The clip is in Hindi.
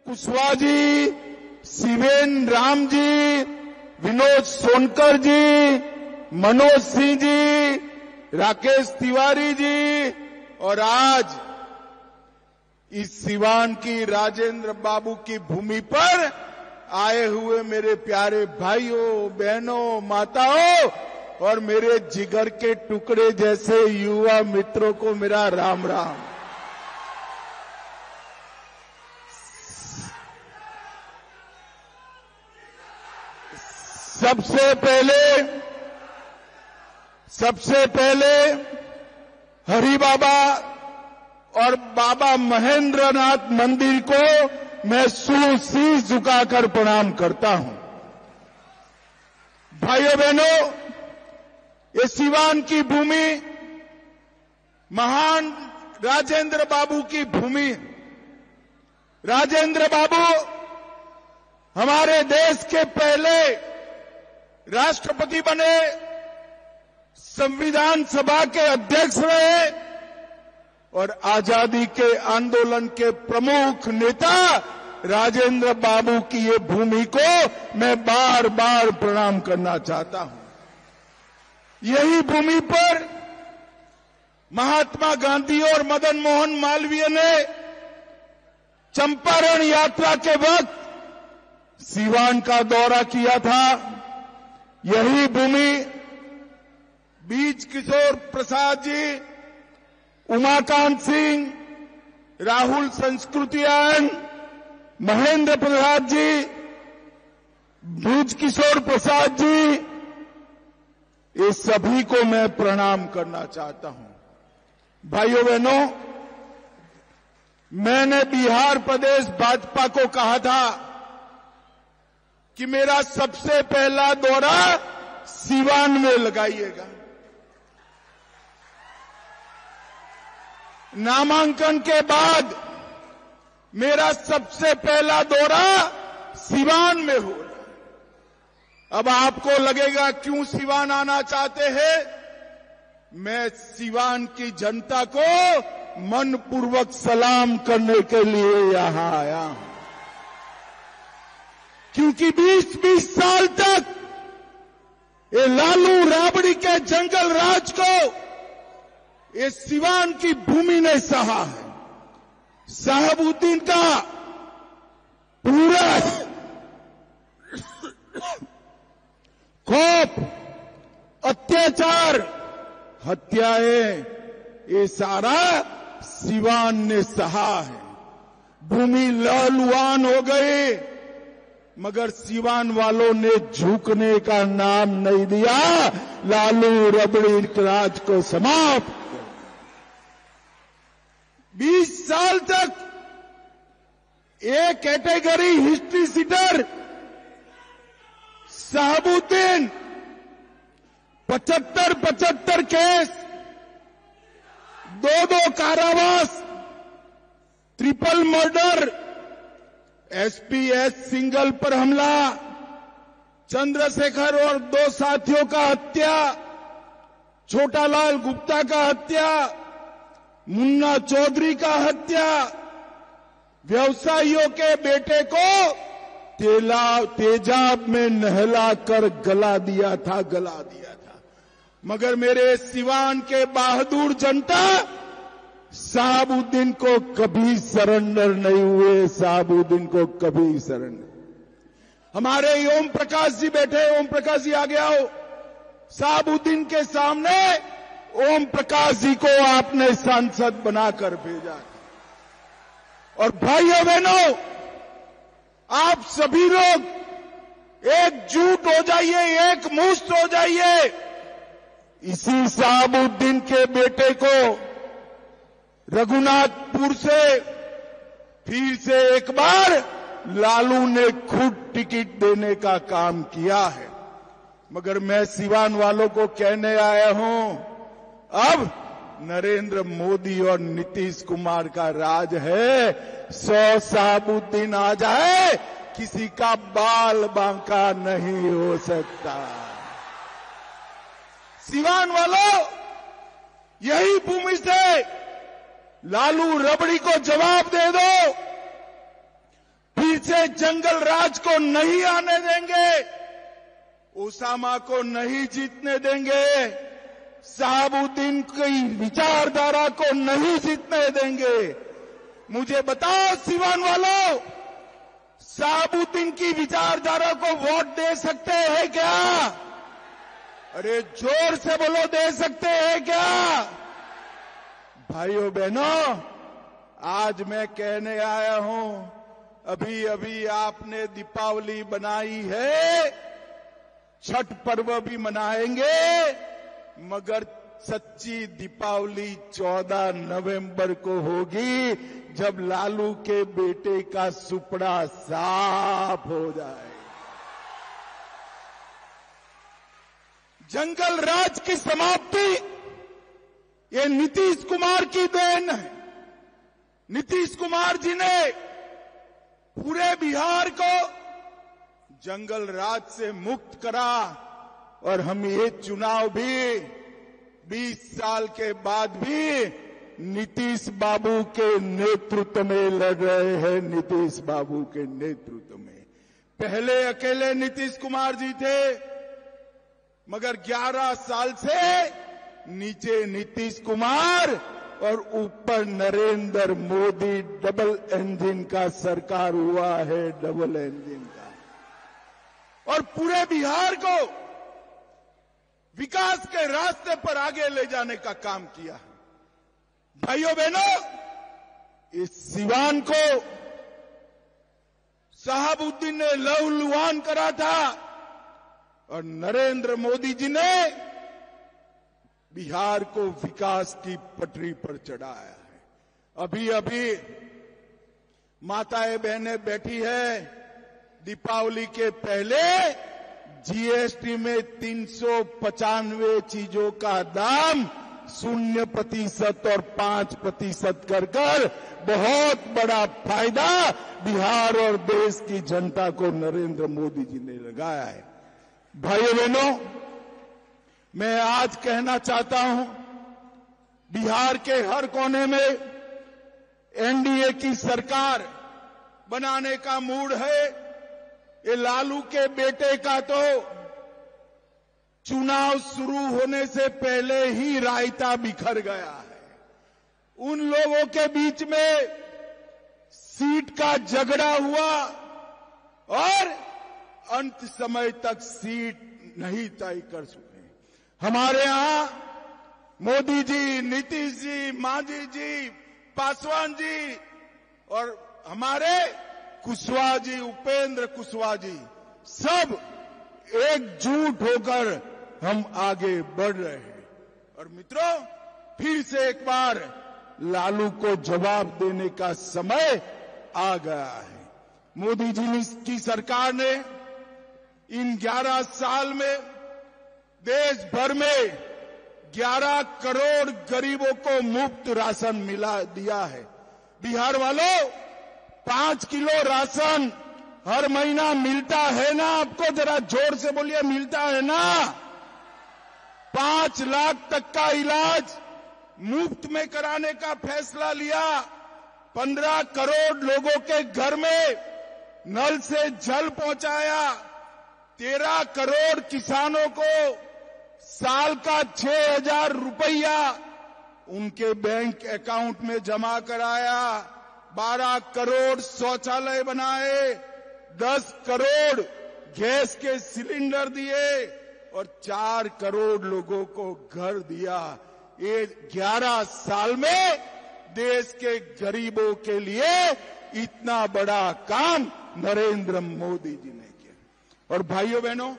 कुशवाहा जी, शिवेन राम जी, विनोद सोनकर जी, मनोज सिंह जी, राकेश तिवारी जी और आज इस सिवान की राजेंद्र बाबू की भूमि पर आए हुए मेरे प्यारे भाइयों, बहनों, माताओं और मेरे जिगर के टुकड़े जैसे युवा मित्रों को मेरा राम राम। सबसे पहले हरि बाबा और बाबा महेंद्रनाथ मंदिर को मैं शीश झुकाकर प्रणाम करता हूं। भाइयों बहनों, ये सिवान की भूमि महान राजेंद्र बाबू की भूमि। राजेंद्र बाबू हमारे देश के पहले राष्ट्रपति बने, संविधान सभा के अध्यक्ष रहे और आजादी के आंदोलन के प्रमुख नेता राजेंद्र बाबू की ये भूमि को मैं बार बार प्रणाम करना चाहता हूं। यही भूमि पर महात्मा गांधी और मदन मोहन मालवीय ने चंपारण यात्रा के वक्त सिवान का दौरा किया था। यही भूमि बीज किशोर प्रसाद जी, उमाकांत सिंह, राहुल संस्कृतियान, महेंद्र प्रसाद जी, बीज किशोर प्रसाद जी, ये सभी को मैं प्रणाम करना चाहता हूं। भाइयों बहनों, मैंने बिहार प्रदेश भाजपा को कहा था कि मेरा सबसे पहला दौरा सिवान में लगाइएगा। नामांकन के बाद मेरा सबसे पहला दौरा सिवान में हो रहा। अब आपको लगेगा क्यों सिवान आना चाहते हैं? मैं सिवान की जनता को मनपूर्वक सलाम करने के लिए यहां आया हूं, क्योंकि 20-20 साल तक ये लालू राबड़ी के जंगल राज को ये सिवान की भूमि ने सहा है। साहबुद्दीन का पूरा खौफ, अत्याचार, हत्याएं, ये सारा सिवान ने सहा है। भूमि लहलुहान हो गई, मगर सिवान वालों ने झुकने का नाम नहीं दिया। लालू रबड़ी राज को समाप्त 20 साल तक एक category history sheeter Sahabuddin 75 case, 2 कारावास, ट्रिपल मर्डर, एसपीएस सिंगल पर हमला, चंद्रशेखर और 2 साथियों का हत्या, छोटालाल गुप्ता का हत्या, मुन्ना चौधरी का हत्या, व्यवसायियों के बेटे को तेजाब में नहलाकर गला दिया था। मगर मेरे सिवान के बहादुर जनता साहबुद्दीन को कभी सरेंडर नहीं हुए। साहबुद्दीन को कभी सरेंडर। हमारे ओम प्रकाश जी बैठे, ओम प्रकाश जी आगे आओ। साहबुद्दीन के सामने ओम प्रकाश जी को आपने सांसद बनाकर भेजा। और भाइयों बहनों, आप सभी लोग एकजुट हो जाइए, एक मुश्त हो जाइए। इसी साहबुद्दीन के बेटे को रघुनाथपुर से फिर से एक बार लालू ने खुद टिकट देने का काम किया है। मगर मैं सिवान वालों को कहने आया हूं, अब नरेंद्र मोदी और नीतीश कुमार का राज है। 100 साहबुद्दीन आ जाए, किसी का बाल बांका नहीं हो सकता। सिवान वालों, यही भूमि से लालू रबड़ी को जवाब दे दो, से जंगल राज को नहीं आने देंगे, ओसामा को नहीं जीतने देंगे, शहाबुद्दीन की विचारधारा को नहीं जीतने देंगे। मुझे बताओ सीवान वालों, शहाबुद्दीन की विचारधारा को वोट दे सकते हैं क्या? अरे जोर से बोलो, दे सकते हैं क्या? भाइयों बहनों, आज मैं कहने आया हूं, अभी अभी आपने दीपावली बनाई है, छठ पर्व भी मनाएंगे, मगर सच्ची दीपावली 14 नवंबर को होगी, जब लालू के बेटे का सुपड़ा साफ हो जाए। जंगल राज की समाप्ति ये नीतीश कुमार की देन है। नीतीश कुमार जी ने पूरे बिहार को जंगल राज से मुक्त करा, और हम ये चुनाव भी 20 साल के बाद भी नीतीश बाबू के नेतृत्व में लड़ रहे हैं। नीतीश बाबू के नेतृत्व में। पहले अकेले नीतीश कुमार जी थे, मगर 11 साल से नीचे नीतीश कुमार और ऊपर नरेंद्र मोदी, डबल इंजन का सरकार हुआ है, डबल इंजन का, और पूरे बिहार को विकास के रास्ते पर आगे ले जाने का काम किया। भाइयों बहनों, इस सिवान को शहाबुद्दीन ने लहूलुहान करा था, और नरेंद्र मोदी जी ने बिहार को विकास की पटरी पर चढ़ाया है। अभी अभी माताएं बहनें बैठी है, दीपावली के पहले जीएसटी में 395 चीजों का दाम 0% और 5% कर बहुत बड़ा फायदा बिहार और देश की जनता को नरेंद्र मोदी जी ने लगाया है। भाइयों बहनों, मैं आज कहना चाहता हूं, बिहार के हर कोने में एनडीए की सरकार बनाने का मूड है। ये लालू के बेटे का तो चुनाव शुरू होने से पहले ही रायता बिखर गया है। उन लोगों के बीच में सीट का झगड़ा हुआ, और अंत समय तक सीट नहीं तय कर सके। हमारे यहां मोदी जी, नीतीश जी, मांझी जी, पासवान जी और हमारे कुशवाहा जी, उपेंद्र कुशवाहा जी, सब एकजुट होकर हम आगे बढ़ रहे हैं। और मित्रों, फिर से एक बार लालू को जवाब देने का समय आ गया है। मोदी जी की सरकार ने इन 11 साल में देश भर में 11 करोड़ गरीबों को मुफ्त राशन दिया है। बिहार वालों, 5 किलो राशन हर महीना मिलता है ना? आपको जरा जोर से बोलिए, मिलता है ना? 5 लाख तक का इलाज मुफ्त में कराने का फैसला लिया। 15 करोड़ लोगों के घर में नल से जल पहुंचाया। 13 करोड़ किसानों को साल का 6,000 रुपया उनके बैंक अकाउंट में जमा कराया। 12 करोड़ शौचालय बनाए, 10 करोड़ गैस के सिलेंडर दिए और 4 करोड़ लोगों को घर दिया। ये 11 साल में देश के गरीबों के लिए इतना बड़ा काम नरेंद्र मोदी जी ने किया। और भाइयों बहनों,